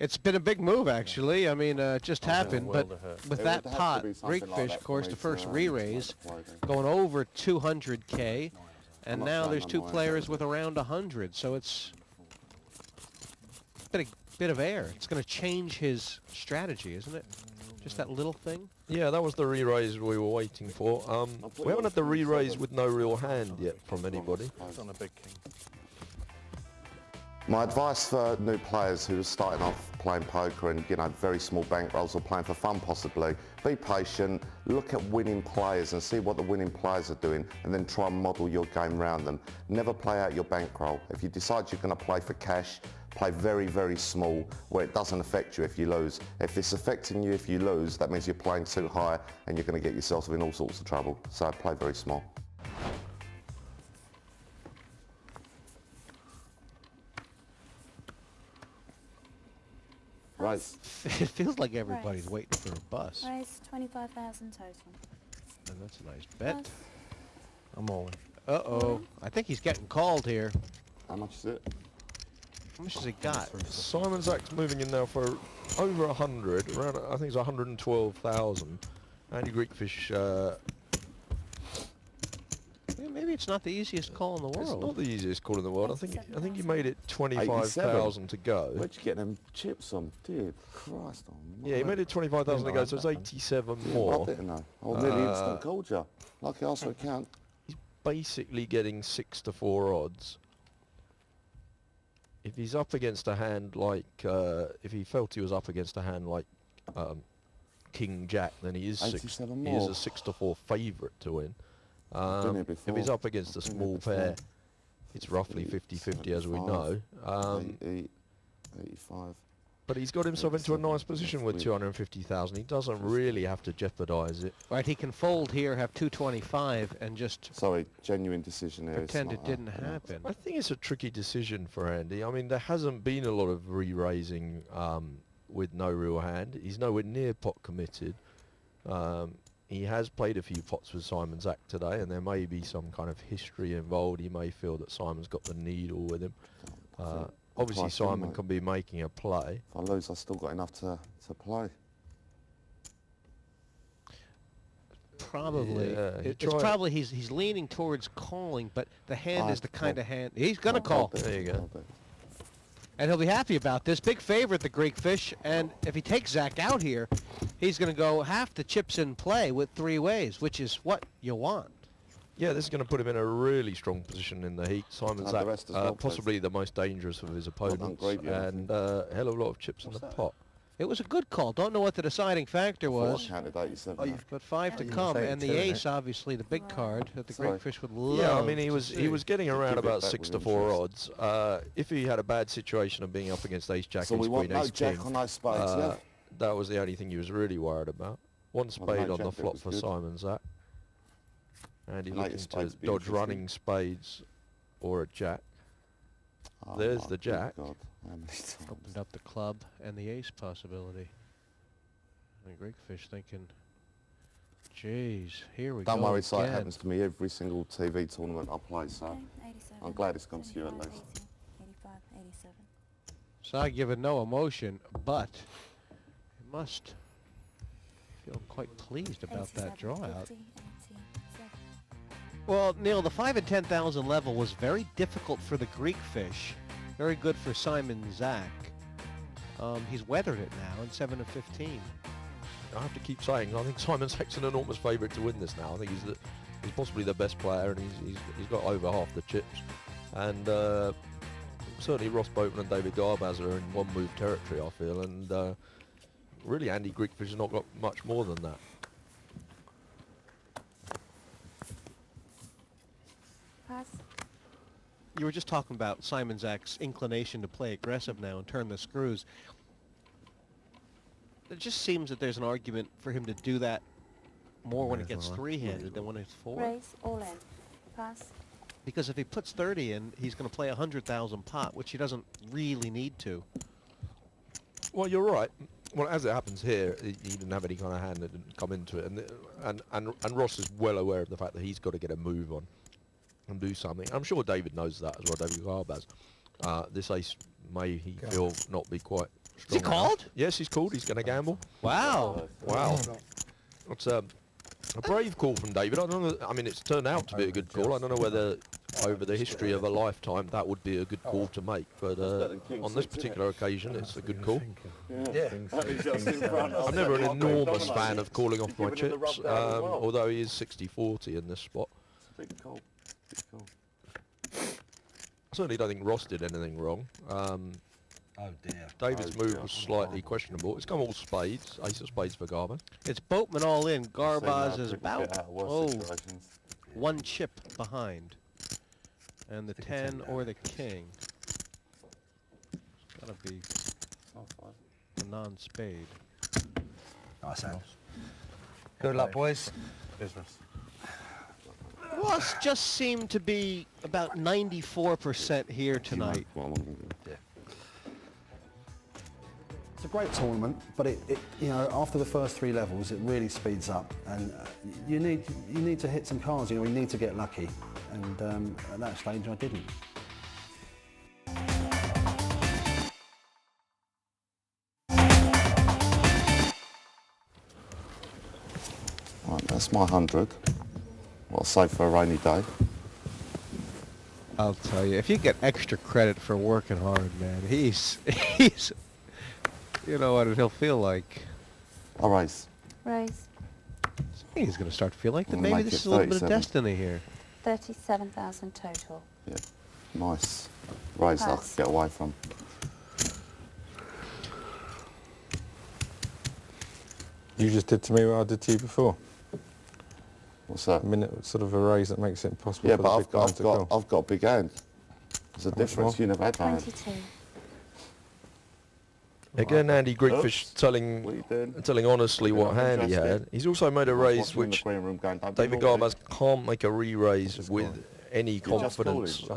It's been a big move, actually. I mean, it just happened, well but to hurt. with It that would have to pot, be something Greek like Fish, that of course, for the me first to re-raise, start the play, going over 200K, and not now saying there's I'm two lying. players with around 100, so it's been a bit of air. It's going to change his strategy, isn't it? Just that little thing? Yeah, that was the re-raise we were waiting for. We haven't had the re-raise with no real hand yet from anybody. It's on a big king. My advice for new players who are starting off playing poker and, you know, very small bankrolls or playing for fun possibly, be patient, look at winning players and see what the winning players are doing and then try and model your game around them. Never play out your bankroll. If you decide you're going to play for cash, play very, very small where it doesn't affect you if you lose. If it's affecting you if you lose, that means you're playing too high and you're going to get yourself in all sorts of trouble. So play very small. Right. It feels like everybody's waiting for a bus. Raise 25,000 total. And that's a nice bet. Plus, I'm all in. Uh-oh. I think he's getting called here. How much is it? How much has he got? Simon Zach's moving in now for over 100, around I think it's 112,000. Andy Greekfish, Yeah, maybe it's not the easiest call in the it's world. not the easiest call in the world. I think he made it 25,000 to go. Where'd you get them chips on? Dear Christ. Yeah, he made it 25,000 to go, so it's 87 more. I didn't know. I nearly instant called you. Lucky I also count. He's basically getting 6 to 4 odds. If he's up against a hand like, if he felt he was up against a hand like King Jack, then he is 87 he is more. a 6 to 4 favourite to win. Done it If before. he's up against a Done it small before. pair, it's roughly 50-50 as we know. 80, 85. But he's got himself into a nice position with 250,000. He doesn't really have to jeopardise it. Right, he can fold here, have 225, and just Sorry, genuine decision here. pretend It's it not didn't that. happen. I think it's a tricky decision for Andy. I mean, there hasn't been a lot of re-raising with no real hand. He's nowhere near pot committed. He has played a few pots with Simon Zach today, and there may be some kind of history involved. He may feel that Simon's got the needle with him. Obviously, Price, wouldn't Simon it? can be making a play. If I lose, I've still got enough to play. Probably. Yeah, he It's tried- probably he's leaning towards calling, but the hand I is the have to kind call. of hand he's gonna call, There you go. and he'll be happy about this. Big favorite, the Greek Fish, and if he takes Zach out here, he's gonna go half the chips in play with 3 ways, which is what you want. Yeah, this is going to put him in a really strong position in the heat. Simon Have the Zach, rest as well, possibly the most dangerous of his opponents, gravy, I and a hell of a lot of chips in the pot. It was a good call. Don't know what the deciding factor was, Counted 87. but 5 to Yeah, come, say and the two, ace, obviously the big card that the Sorry. Greek Fish would love. Yeah, I mean to he was see. getting around Give it about back 6 with to 4 interest. odds. If he had a bad situation of being up against Ace Jack, So Ace we want Queen, no Ace jack King, or no spades, yeah? that was the only thing he was really worried about. One Well, spade no on the jack, that flop was for good. Simon Zach, and he's And eight looking to spades be dodge interesting. running spades or a jack. Oh There's my the good jack. God. How many times? Opened up the club and the ace possibility. And the Greek Fish thinking, geez, here we Don't go worry, Si, it again. happens to me every single TV tournament I play, so okay, 87, I'm glad it's gone to you at 75, least. 80, 85, 87. So I give it no emotion, but it must feel quite pleased about that 87, draw out. 50, 87. Well, Neil, the 5 and 10,000 level was very difficult for the Greek Fish. Very good for Simon Zach. He's weathered it now in 7 of 15. I have to keep saying, I think Simon Zach's an enormous favourite to win this now. I think he's possibly the best player, and he's got over half the chips. And certainly Ross Boatman and David Garbaz are in one-move territory, I feel. And really, Andy Greekfish has not got much more than that. Pass. You were just talking about Simon Zach's inclination to play aggressive now and turn the screws. It just seems that there's an argument for him to do that more when it gets three-handed than when it's four. Raise, all in. Pass. Because if he puts 30 in, he's going to play 100,000 pot, which he doesn't really need to. Well, you're right. Well, as it happens here, he didn't have any kind of hand that didn't come into it, and Ross is well aware of the fact that he's got to get a move on and do something. I'm sure David knows that as well, David Garbaz. This ace may, he feel, not be quite Is he called? Yes, he's called. He's going to gamble. Wow. Wow. That's a brave call from David. I don't know. I mean, it's turned out to be a good call. I don't know whether over the history of a lifetime that would be a good call to make, but on this particular occasion, it's a good call. Yeah. I'm never an enormous fan of calling off my chips, although he is 60-40 in this spot. Big call. Big call. I certainly don't think Ross did anything wrong. Oh dear. David's move was slightly questionable. It's come all spades, ace of spades for Garba. It's Boatman all in. Garbaz is about, Situations. one chip behind. And the 10 or the king. It's gotta be a non-spade. Nice hand. Good luck, boys. Business. Ross just seemed to be about 94% here tonight. It's a great tournament, but it you know, after the first 3 levels, it really speeds up, and you need to hit some cards. You know, you need to get lucky, and at that stage, I didn't. Right, that's my 100. What I'll save for a rainy day. I'll tell you, if you get extra credit for working hard, man, he's, you know what he'll feel like. I'll raise. Raise. I think he's going to start to feel like that I'm maybe gonna this make is it a little bit of 37. destiny here. 37,000 total. Yeah, nice. Raise that I Pass. could get away from. You just did to me what I did to you before. What's that? A minute, sort of a raise that makes it impossible Yeah, for but the big blind to call. I've got a big hand. There's a difference. more? You never had that. 22. Again, Andy Greekfish Oops. telling What are you doing? telling honestly You're what not hand he interested? had. He's also made a I was raise watching in the which green room going, "Don't be David naughty." Garbaz can't make a re-raise Just with call it. any You're just confidence. calling, just